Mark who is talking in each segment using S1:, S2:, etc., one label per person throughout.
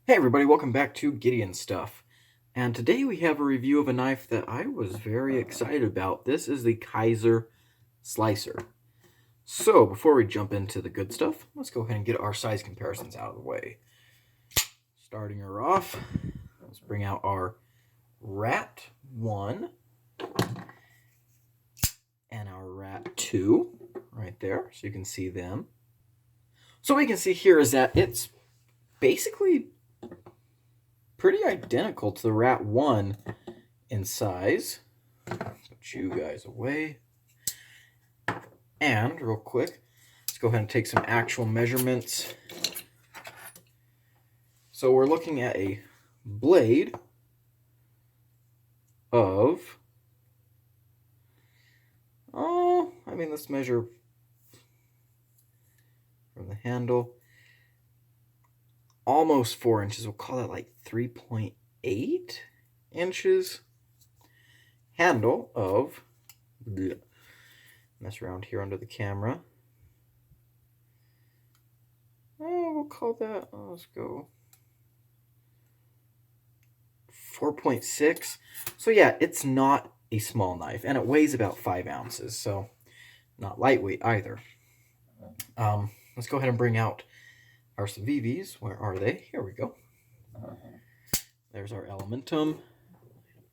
S1: Hey everybody, welcome back to Gideon Stuff. And today we have a review of a knife that I was very excited about. This is the Kizer Slicer. So before we jump into the good stuff, let's go ahead and get our size comparisons out of the way. Starting her off, let's bring out our Rat 1 and our Rat 2 right there, so you can see them. So what we can see here is that it's basically pretty identical to the Rat 1 in size. Put you guys away. And real quick, let's go ahead and take some actual measurements. So we're looking at a blade of, let's measure from the handle. Almost 4 inches. We'll call that like 3.8 inches. Handle of, mess around here under the camera. We'll call that, let's go 4.6. So yeah, it's not a small knife, and it weighs about 5 ounces, so not lightweight either. Let's go ahead and bring out our Savivs. Where are they? Here we go. There's our Elementum,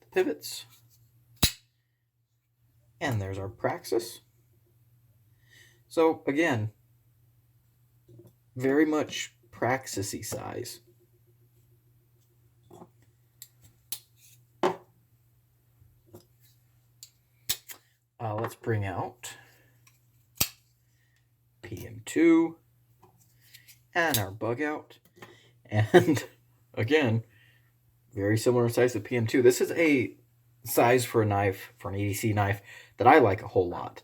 S1: the pivots, and there's our Praxis. So again, very much Praxis-y size. Let's bring out PM2 and our bug out. And again, very similar size to PM2. This is a size for a knife, for an ADC knife, that I like a whole lot.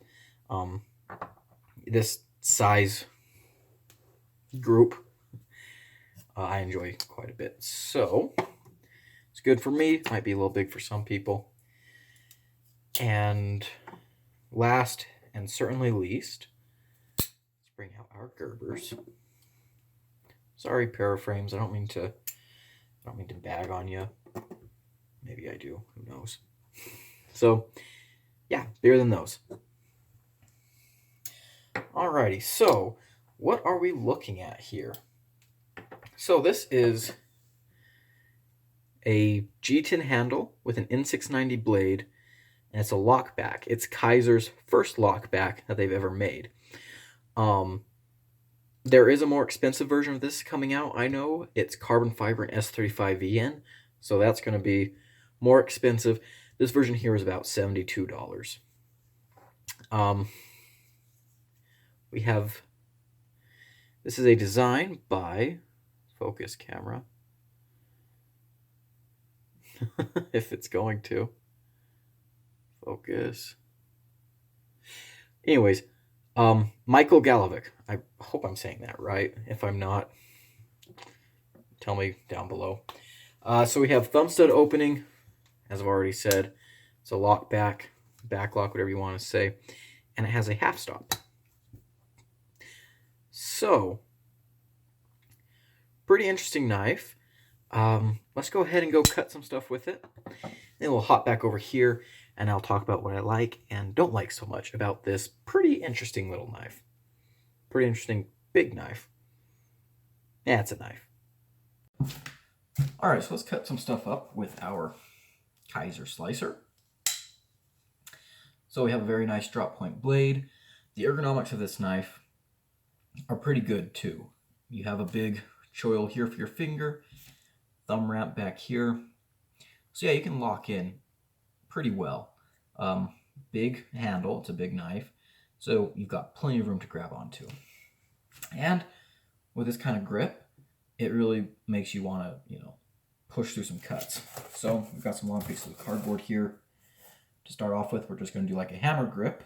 S1: This size group I enjoy quite a bit. So it's good for me. Might be a little big for some people. And last and certainly least, let's bring out our Gerbers. Sorry, paraframes. I don't mean to bag on you. Maybe I do. Who knows? So, yeah, bigger than those. Alrighty, so what are we looking at here? So this is a G10 handle with an N690 blade, and it's a lockback. It's Kizer's first lockback that they've ever made. There is a more expensive version of this coming out, I know. It's carbon fiber and S35VN, so that's going to be more expensive. This version here is about $72. We have, this is a design by, focus camera, if it's going to. Focus. Anyways, Michael Galovic. I hope I'm saying that right. If I'm not, tell me down below. So we have thumb stud opening, as I've already said. It's a lock back, lock, whatever you want to say. And it has a half stop. So, pretty interesting knife. Let's go ahead and go cut some stuff with it. Then we'll hop back over here and I'll talk about what I like and don't like so much about this pretty interesting little knife. Pretty interesting big knife. Yeah, it's a knife. Alright, so let's cut some stuff up with our Kizer Slicer. So we have a very nice drop point blade. The ergonomics of this knife are pretty good too. You have a big choil here for your finger, thumb ramp back here. So yeah, you can lock in pretty well. Big handle, it's a big knife, so you've got plenty of room to grab onto. And with this kind of grip, it really makes you want to, push through some cuts. So we've got some long pieces of cardboard here. To start off with, we're just going to do like a hammer grip.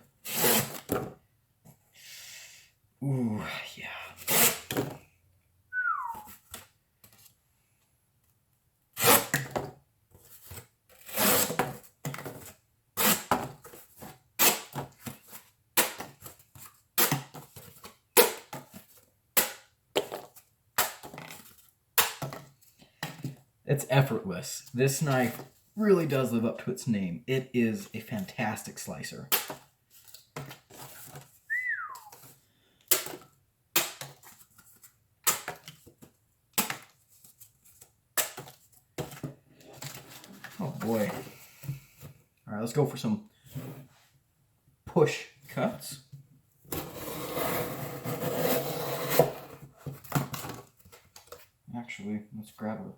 S1: Ooh, yeah. It's effortless. This knife really does live up to its name. It is a fantastic slicer. Oh boy. All right, let's go for some push cuts. Actually, let's grab a...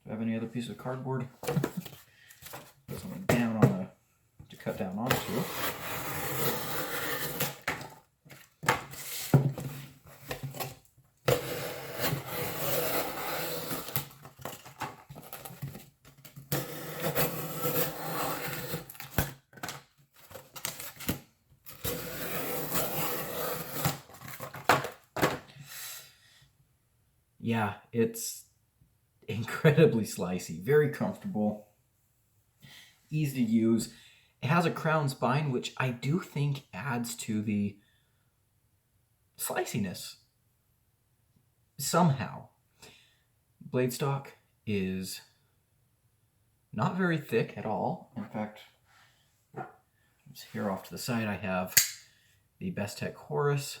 S1: Do I have any other piece of cardboard? Put something down on the... to cut down onto. Yeah, it's incredibly slicey, very comfortable, easy to use. It has a crown spine, which I do think adds to the sliciness somehow. Blade stock is not very thick at all. In fact, here off to the side I have the Bestech Horus.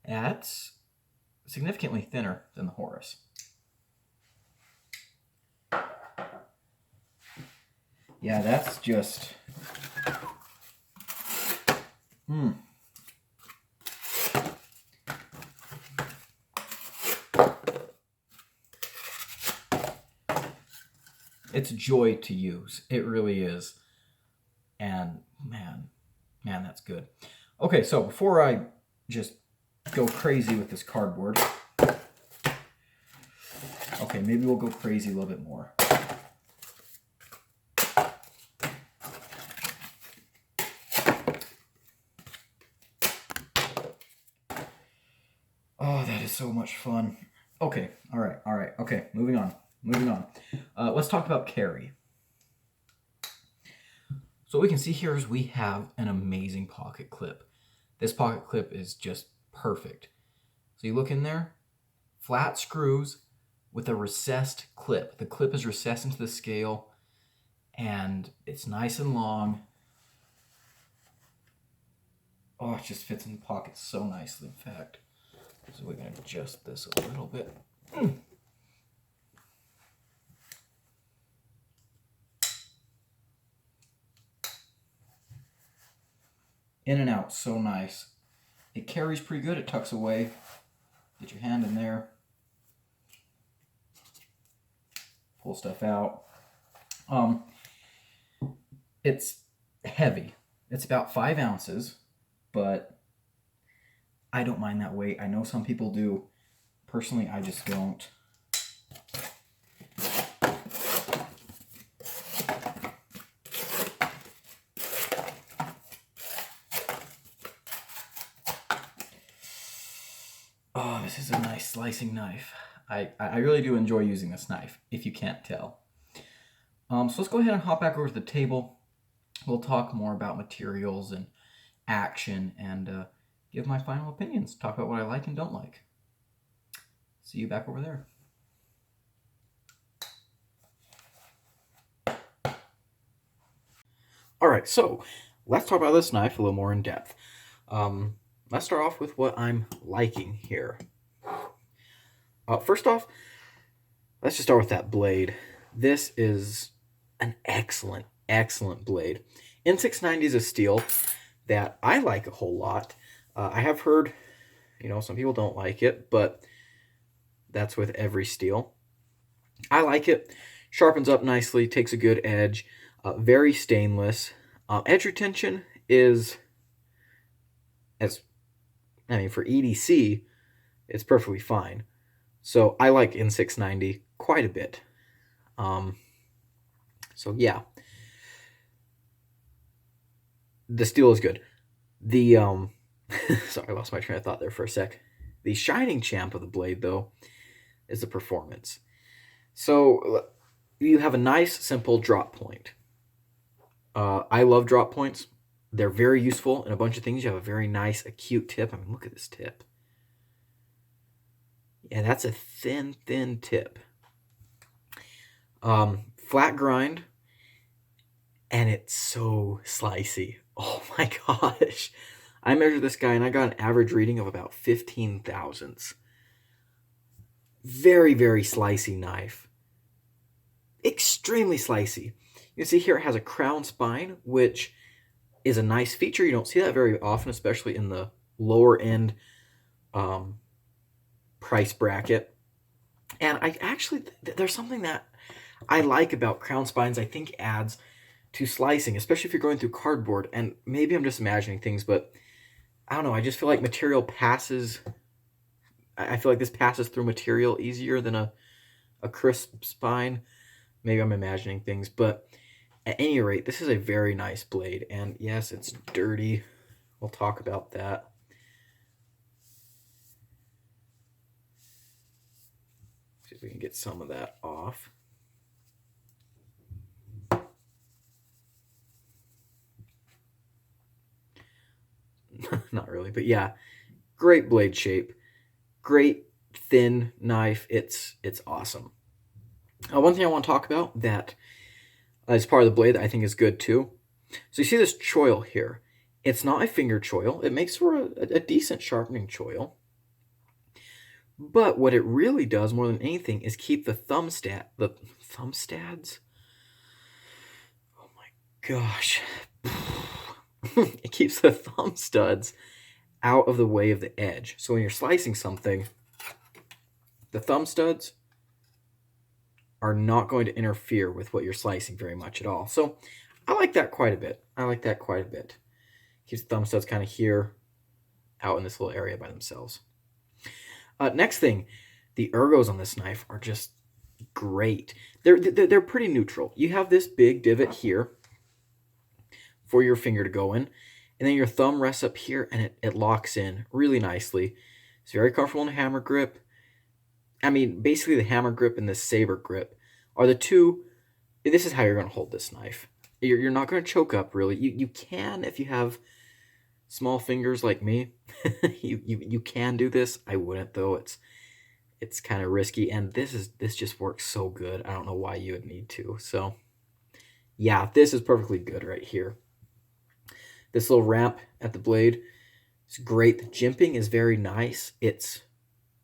S1: That's significantly thinner than the Horus. Yeah, that's just... It's a joy to use. It really is. And man, that's good. Okay, so before I just go crazy with this cardboard, okay, maybe we'll go crazy a little bit more. Oh, that is so much fun. Okay, all right, okay, moving on. Let's talk about carry. So what we can see here is we have an amazing pocket clip. This pocket clip is just perfect. So you look in there, flat screws with a recessed clip. The clip is recessed into the scale and it's nice and long. Oh, it just fits in the pocket so nicely, in fact. So we're going to adjust this a little bit. In and out, so nice. It carries pretty good, it tucks away. Get your hand in there. Pull stuff out. It's heavy. It's about 5 ounces, but I don't mind that weight. I know some people do. Personally, I just don't. Oh, this is a nice slicing knife. I really do enjoy using this knife, if you can't tell. So let's go ahead and hop back over to the table. We'll talk more about materials and action and give my final opinions. Talk about what I like and don't like. See you back over there. All right, so let's talk about this knife a little more in depth. Let's start off with what I'm liking here. First off, let's just start with that blade. This is an excellent blade. N690 is a steel that I like a whole lot. I have heard, some people don't like it, but that's with every steel. I like it. Sharpens up nicely, takes a good edge. Very stainless. Edge retention is, for EDC, it's perfectly fine. So I like N690 quite a bit. So yeah. The steel is good. The, sorry, I lost my train of thought there for a sec. The shining champ of the blade, though, is the performance. So you have a nice, simple drop point. I love drop points. They're very useful in a bunch of things. You have a very nice, acute tip. I mean, look at this tip. Yeah, that's a thin tip.
S2: Flat grind, and it's so slicey. Oh my gosh. I measured this guy and I got an average reading of about 15 thousandths. Very, very slicey knife. Extremely slicey. You can see here it has a crown spine, which is a nice feature. You don't see that very often, especially in the lower end price bracket. And I actually, there's something that I like about crown spines, I think adds to slicing, especially if you're going through cardboard. And maybe I'm just imagining things, but I don't know. I just feel like material passes. I feel like this passes through material easier than a crisp spine. Maybe I'm imagining things, but at any rate, this is a very nice blade. And yes, it's dirty. We'll talk about that. See if we can get some of that off. Not really, but yeah, great blade shape, great thin knife. It's awesome. One thing I want to talk about that is part of the blade that I think is good too. So you see this choil here. It's not a finger choil. It makes for a decent sharpening choil. But what it really does more than anything is keep the thumb stads? Oh my gosh. It keeps the thumb studs out of the way of the edge. So when you're slicing something, the thumb studs are not going to interfere with what you're slicing very much at all. So I like that quite a bit. Keeps the thumb studs kind of here, out in this little area by themselves. Next thing, the ergos on this knife are just great. They're pretty neutral. You have this big divot here for your finger to go in, and then your thumb rests up here, and it locks in really nicely. It's very comfortable in a hammer grip. I mean, basically the hammer grip and the saber grip are the two. This is how you're going to hold this knife. You're not going to choke up, really. You can if you have small fingers like me. you can do this. I wouldn't, though. It's kind of risky, and this just works so good. I don't know why you would need to. So yeah, this is perfectly good right here. This little ramp at the blade is great. The jimping is very nice. It's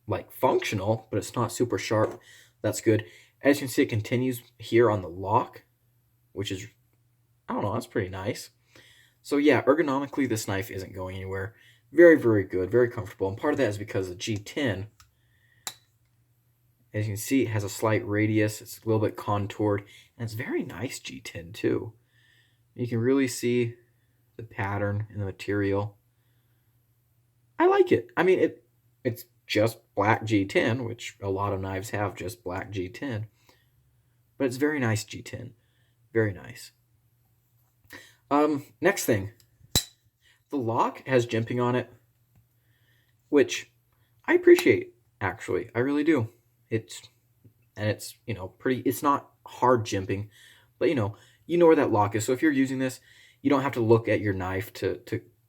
S2: like functional, but it's not super sharp. That's good. As you can see, it continues here on the lock, which is, I don't know, that's pretty nice. So yeah, ergonomically, this knife isn't going anywhere. Very, very good, very comfortable. And part of that is because the G10, as you can see, it has a slight radius. It's a little bit contoured, and it's very nice G10 too. You can really see the pattern in the material. I like it. I mean, it's just black G10, which a lot of knives have just black G10. But it's very nice G10. Very nice. Next thing. The lock has jimping on it, which I appreciate, actually. I really do. It's, you know, pretty, it's not hard jimping, but you know where that lock is. So if you're using this, you don't have to look at your knife to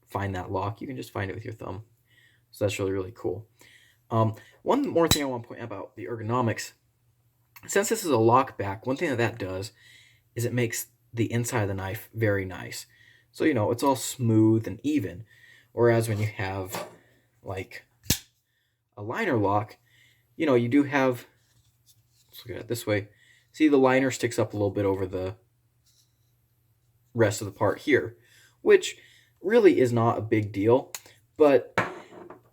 S2: find that lock. You can just find it with your thumb. So that's really, really cool. One more thing I want to point out about the ergonomics. Since this is a lock back, one thing that does is it makes the inside of the knife very nice. So, you know, it's all smooth and even. Whereas when you have, like, a liner lock, you know, you do have, let's look at it this way. See, the liner sticks up a little bit over the rest of the part here, which really is not a big deal, but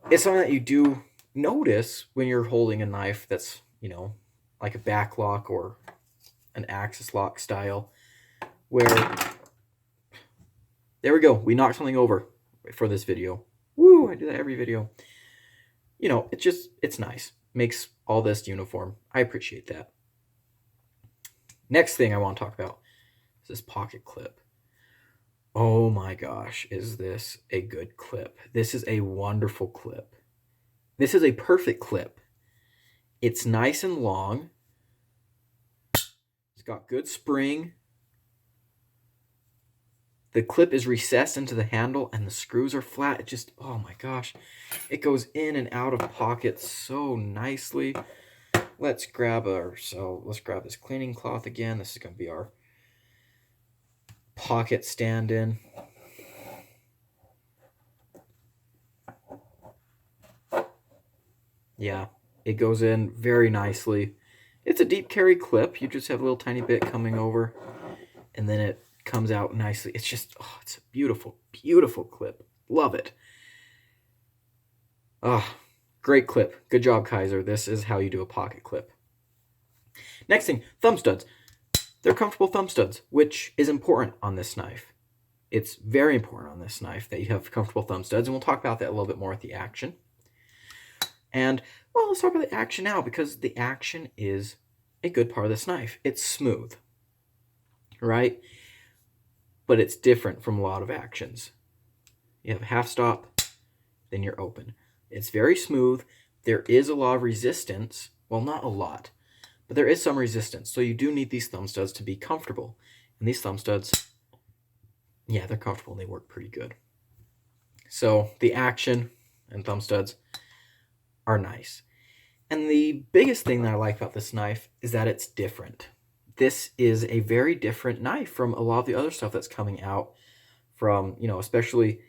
S2: it's something that you do notice when you're holding a knife that's, you know, like a back lock or an axis lock style, where, there we go, we knocked something over for this video. Woo, I do that every video. You know, it's nice. Makes all this uniform. I appreciate that. Next thing I want to talk about is this pocket clip. Oh my gosh, is this a good clip? This is a wonderful clip. This is a perfect clip. It's nice and long. It's got good spring. The clip is recessed into the handle and the screws are flat. It just, oh my gosh. It goes in and out of pockets so nicely. let's grab this cleaning cloth again. This is going to be our pocket stand-in. Yeah, it goes in very nicely. It's a deep carry clip. You just have a little tiny bit coming over, and then it comes out nicely. It's just, oh, it's a beautiful, beautiful clip. Love it. Ah, great clip. Good job, Kizer. This is how you do a pocket clip. Next thing, thumb studs. They're comfortable thumb studs, which is important on this knife. It's very important on this knife that you have comfortable thumb studs, and we'll talk about that a little bit more at the action. And, well, let's talk about the action now, because the action is a good part of this knife. It's smooth, right? But it's different from a lot of actions. You have a half stop, then you're open. It's very smooth. There is a lot of resistance. Well, not a lot, but there is some resistance. So you do need these thumb studs to be comfortable. And these thumb studs, yeah, they're comfortable and they work pretty good. So the action and thumb studs are nice. And the biggest thing that I like about this knife is that it's different. This is a very different knife from a lot of the other stuff that's coming out from, especially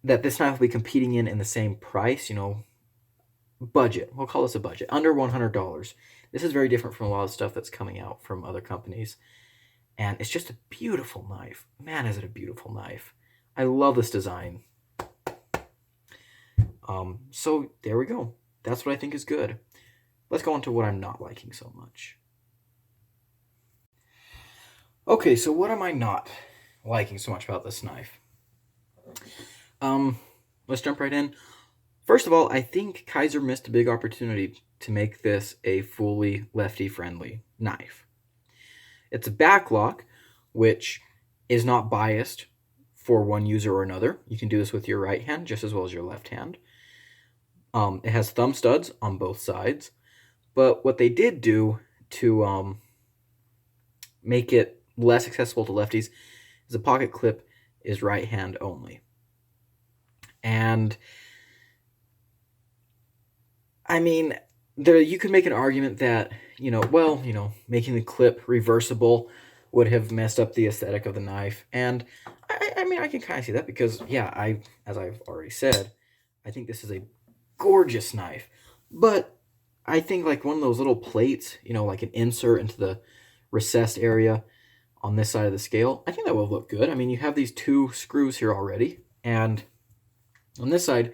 S2: that this knife will be competing in the same price, budget. We'll call this a budget, under $100. This is very different from a lot of stuff that's coming out from other companies. And it's just a beautiful knife. Man, is it a beautiful knife. I love this design. So there we go. That's what I think is good. Let's go on to what I'm not liking so much. Okay, so what am I not liking so much about this knife? Let's jump right in. First of all, I think Kizer missed a big opportunity to make this a fully lefty-friendly knife. It's a backlock, which is not biased for one user or another. You can do this with your right hand just as well as your left hand. It has thumb studs on both sides, but what they did do to make it less accessible to lefties is the pocket clip is right hand only. And I mean, you could make an argument that, making the clip reversible would have messed up the aesthetic of the knife. And I mean, I can kind of see that because, yeah, as I've already said, I think this is a gorgeous knife. But I think like one of those little plates, like an insert into the recessed area on this side of the scale, I think that will look good. I mean, you have these two screws here already. And on this side,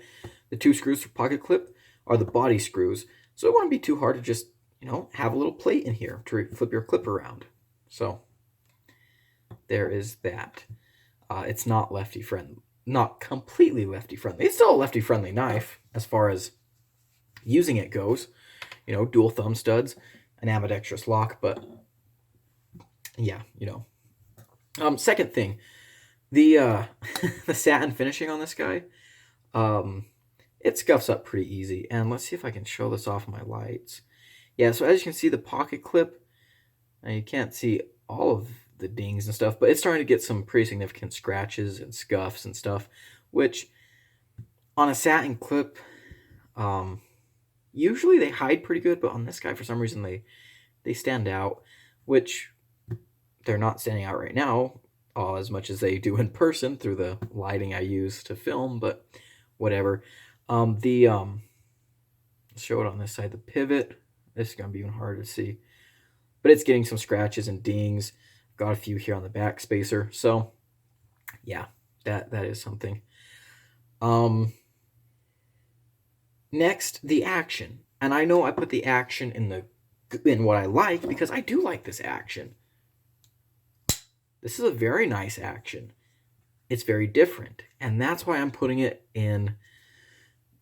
S2: the two screws for pocket clip are the body screws. So it wouldn't be too hard to just, have a little plate in here to flip your clip around. So there is that. It's not lefty friendly, not completely lefty friendly. It's still a lefty friendly knife as far as using it goes. Dual thumb studs, an ambidextrous lock, but yeah, Second thing, the the satin finishing on this guy, it scuffs up pretty easy. And let's see if I can show this off in my lights. Yeah, so as you can see, the pocket clip, and you can't see all of the dings and stuff, but it's starting to get some pretty significant scratches and scuffs and stuff, which on a satin clip, usually they hide pretty good, but on this guy, for some reason, they stand out, which they're not standing out right now as much as they do in person through the lighting I use to film, but whatever. Let's show it on this side, the pivot. This is going to be even harder to see, but it's getting some scratches and dings. Got a few here on the back spacer. So yeah, that is something. Next, the action. And I know I put the action in what I like because I do like this action. This is a very nice action. It's very different. And that's why I'm putting it in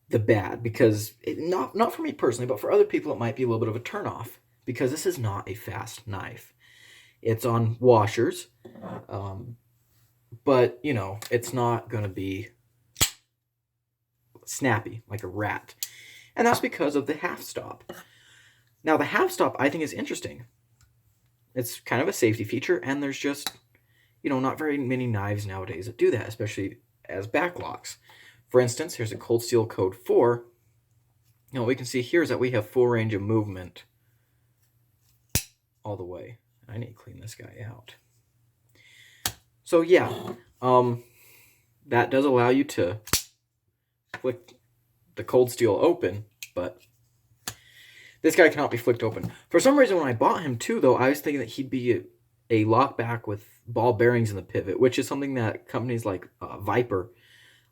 S2: the bad, because not for me personally, but for other people it might be a little bit of a turnoff because this is not a fast knife. It's on washers, but it's not going to be snappy like a rat. And that's because of the half stop. Now the half stop I think is interesting. It's kind of a safety feature, and there's just not very many knives nowadays that do that, especially as backlocks. For instance, here's a Cold Steel Code 4. And what we can see here is that we have full range of movement all the way. I need to clean this guy out. So yeah, that does allow you to flick the cold steel open, but this guy cannot be flicked open. For some reason, when I bought him too, though, I was thinking that he'd be a lockback with ball bearings in the pivot, which is something that companies like Viper,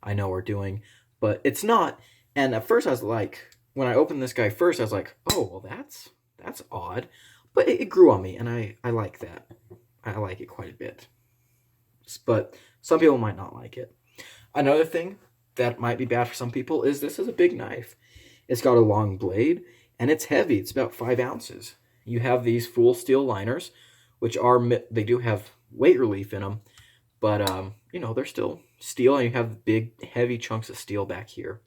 S2: I know, are doing, but it's not. And at first I was like, when I opened this guy first, I was like, oh, well, that's odd. But it grew on me, and I like that. I like it quite a bit. But some people might not like it. Another thing that might be bad for some people is this is a big knife. It's got a long blade, and it's heavy. It's about 5 ounces. You have these full steel liners, which they do have weight relief in them, but you know, they're still steel, and you have big, heavy chunks of steel back here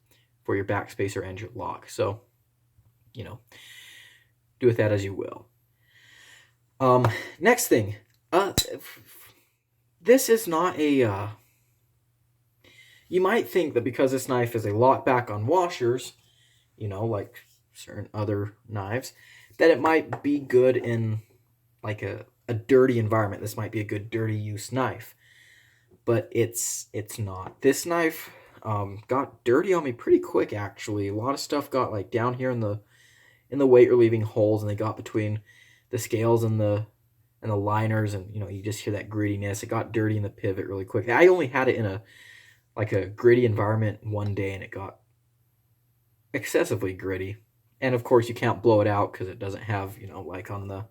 S2: for your backspacer and your lock. So, you know, do with that as you will. Next thing, this is not a, you might think that because this knife is a lockback on washers, you know, like certain other knives, that it might be good in like a dirty environment. This might be a good dirty use knife, but it's not. This knife got dirty on me pretty quick, actually. A lot of stuff got like down here in the weight relieving holes, and they got between the scales and the liners, and you know, you just hear that grittiness. It got dirty in the pivot really quick. I only had it in a gritty environment one day, and it got excessively gritty. And of course, you can't blow it out because it doesn't have, you know, like on the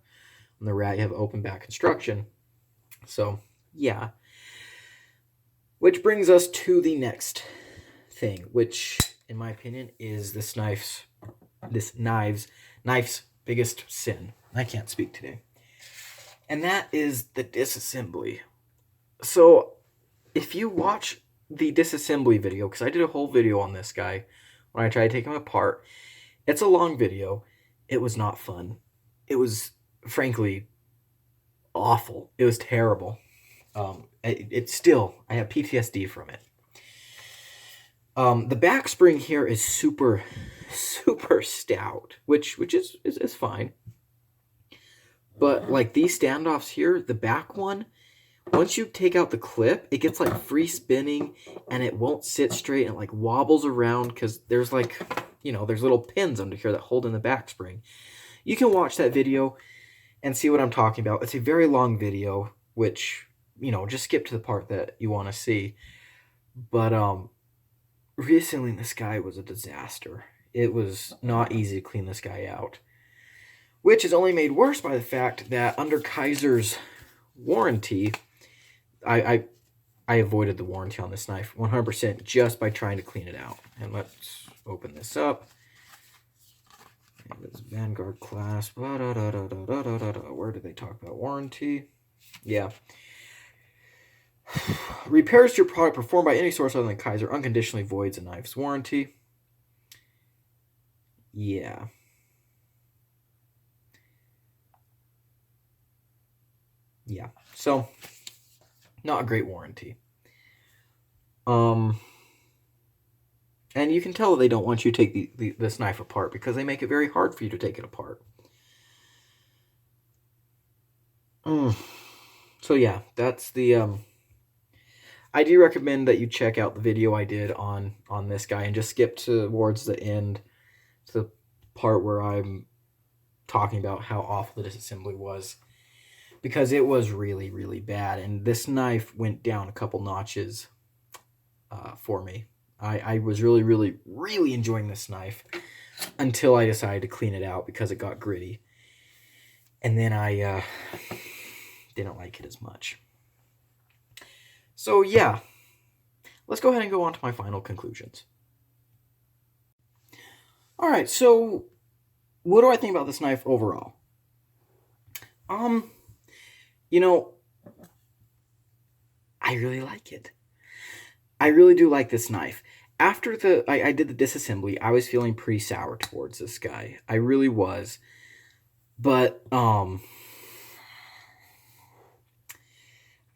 S2: rat, you have open back construction. So yeah. Which brings us to the next thing, which in my opinion is this knife's biggest sin. I can't speak today. And that is the disassembly. So if you watch the disassembly video, because I did a whole video on this guy when I tried to take him apart, it's a long video. It was not fun. It was frankly awful. It was terrible. It's still, I have PTSD from it. The back spring here is super stout, which is fine. But like these standoffs here, the back one, once you take out the clip, it gets like free spinning, and it won't sit straight, and it like wobbles around because there's like, you know, there's little pins under here that hold in the back spring. You can watch that video and see what I'm talking about. It's a very long video, which, you know, just skip to the part that you want to see. But recently this guy was a disaster. It was not easy to clean this guy out, which is only made worse by the fact that under Kizer's warranty, I avoided the warranty on this knife 100% just by trying to clean it out. And let's open this up. And this Vanguard clasp. Where did they talk about warranty? Yeah. Repairs to your product performed by any source other than Kizer unconditionally voids a knife's warranty. Yeah. Yeah. So, not a great warranty. And you can tell they don't want you to take this knife apart because they make it very hard for you to take it apart. So yeah, that's the I do recommend that you check out the video I did on this guy and just skip towards the end to the part where I'm talking about how awful the disassembly was, because it was really, really bad, and this knife went down a couple notches for me. I was really, really, really enjoying this knife until I decided to clean it out because it got gritty, and then I didn't like it as much. So yeah, let's go ahead and go on to my final conclusions. All right, so what do I think about this knife overall? You know, I really like it. I really do like this knife. After I did the disassembly, I was feeling pretty sour towards this guy. I really was. But I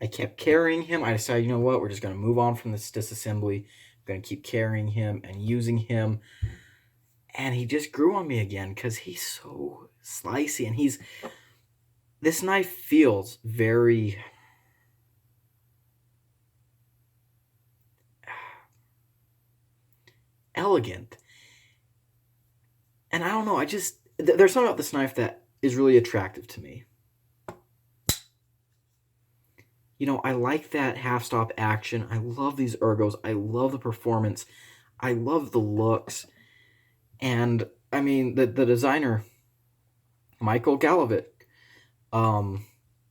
S2: kept carrying him. I decided, you know what, we're just going to move on from this disassembly. I'm going to keep carrying him and using him. and he just grew on me again because he's so slicey, and this knife feels very elegant. And I don't know, there's something about this knife that is really attractive to me. I like that half-stop action. I love these ergos. I love the performance. I love the looks. And, I mean, the designer, Michael Galovic,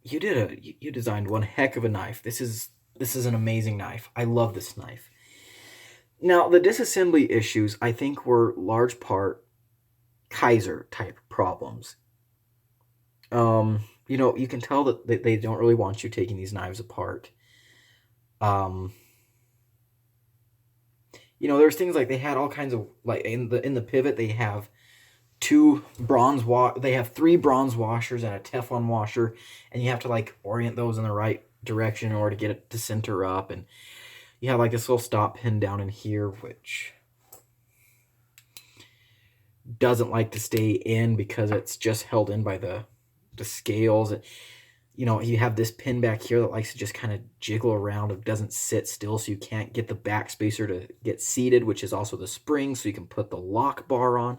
S2: you designed one heck of a knife. This is an amazing knife. I love this knife. Now, the disassembly issues, I think, were large part Kizer-type problems. You can tell that they don't really want you taking these knives apart. There's things like they had all kinds of, like, in the pivot, they have three bronze washers and a Teflon washer, and you have to, like, orient those in the right direction in order to get it to center up, and you have, like, this little stop pin down in here, which doesn't like to stay in because it's just held in by the scales. You have this pin back here that likes to just kind of jiggle around. It doesn't sit still, so you can't get the back spacer to get seated, which is also the spring, so you can put the lock bar on.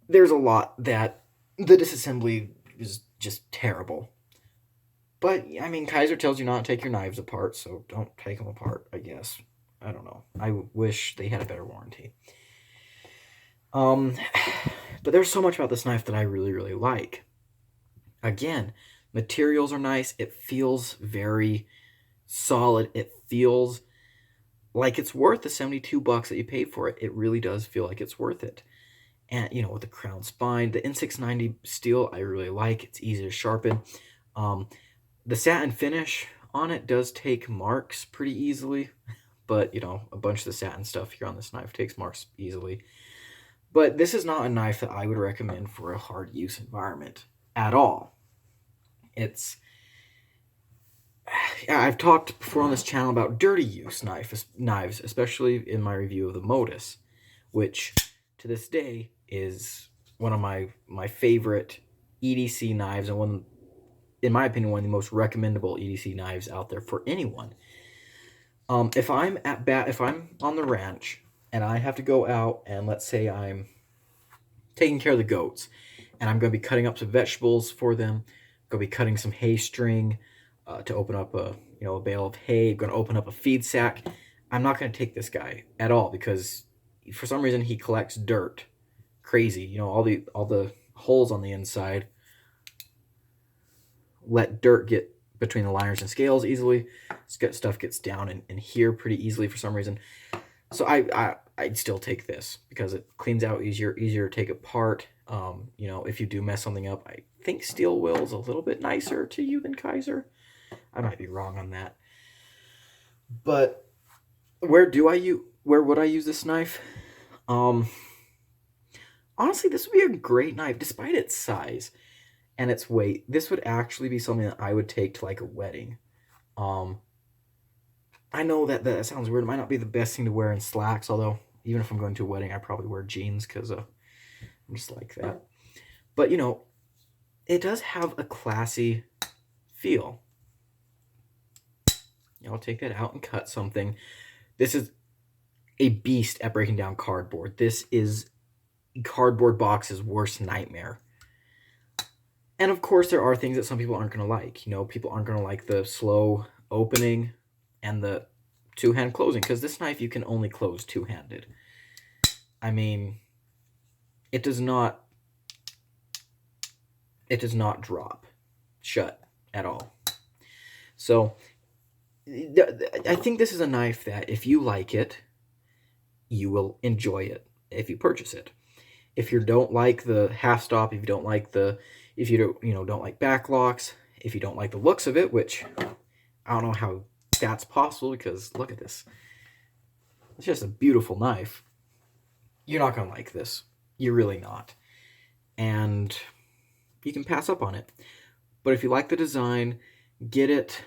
S2: There's a lot that the disassembly is just terrible. But, I mean, Kizer tells you not to take your knives apart, so don't take them apart, I guess. I don't know. I wish they had a better warranty. But there's so much about this knife that I really, really like. Again, materials are nice. It feels very solid. It feels like it's worth the $72 that you paid for it. It really does feel like it's worth it. And, with the crown spine, the N690 steel, I really like. It's easy to sharpen. The satin finish on it does take marks pretty easily. But, a bunch of the satin stuff here on this knife takes marks easily. But this is not a knife that I would recommend for a hard use environment at all. I've talked before on this channel about dirty use knives, especially in my review of the Modus, which to this day is one of my favorite EDC knives, and in my opinion, one of the most recommendable EDC knives out there for anyone. If I'm on the ranch and I have to go out, and let's say I'm taking care of the goats, and I'm going to be cutting up some vegetables for them, going to be cutting some hay string to open up a bale of hay, going to open up a feed sack, I'm not going to take this guy at all because for some reason he collects dirt. Crazy, all the holes on the inside let dirt get between the liners and scales easily. Stuff gets down in here pretty easily for some reason. So I'd still take this because it cleans out easier to take apart. If you do mess something up, I think steel will is a little bit nicer to you than Kizer. I might be wrong on that. But where would I use this knife? Honestly, this would be a great knife despite its size and its weight. This would actually be something that I would take to, like, a wedding. I know that sounds weird. It might not be the best thing to wear in slacks, although even if I'm going to a wedding, I probably wear jeans because I'm just like that. But, it does have a classy feel. I'll take that out and cut something. This is a beast at breaking down cardboard. This is cardboard box's worst nightmare. And of course, there are things that some people aren't going to like. People aren't going to like the slow opening and the two-hand closing, because this knife you can only close two-handed. I mean, it does not drop shut at all. So I think this is a knife that if you like it, you will enjoy it if you purchase it. If you don't like the half stop, if you don't like don't like backlocks, if you don't like the looks of it, which I don't know how that's possible because look at this. It's just a beautiful knife. You're not going to like this. You're really not. And you can pass up on it. But if you like the design, get it,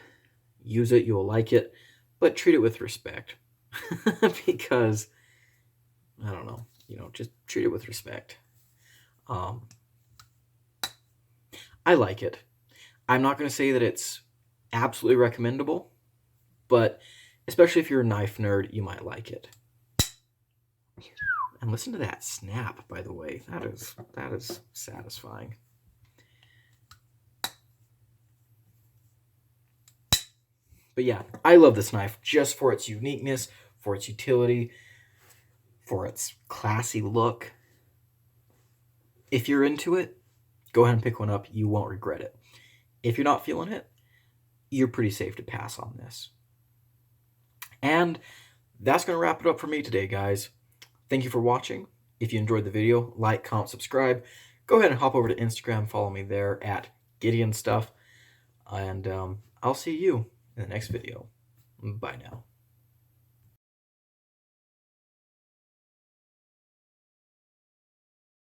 S2: use it, you'll like it, but treat it with respect. Because, I don't know, just treat it with respect. I like it. I'm not going to say that it's absolutely recommendable, but especially if you're a knife nerd, you might like it. And listen to that snap, by the way. That is satisfying. But yeah, I love this knife just for its uniqueness, for its utility, for its classy look. If you're into it, go ahead and pick one up. You won't regret it. If you're not feeling it, you're pretty safe to pass on this. And that's going to wrap it up for me today, guys. Thank you for watching. If you enjoyed the video, like, comment, subscribe. Go ahead and hop over to Instagram. Follow me there at Gideon Stuff. And I'll see you in the next video. Bye now.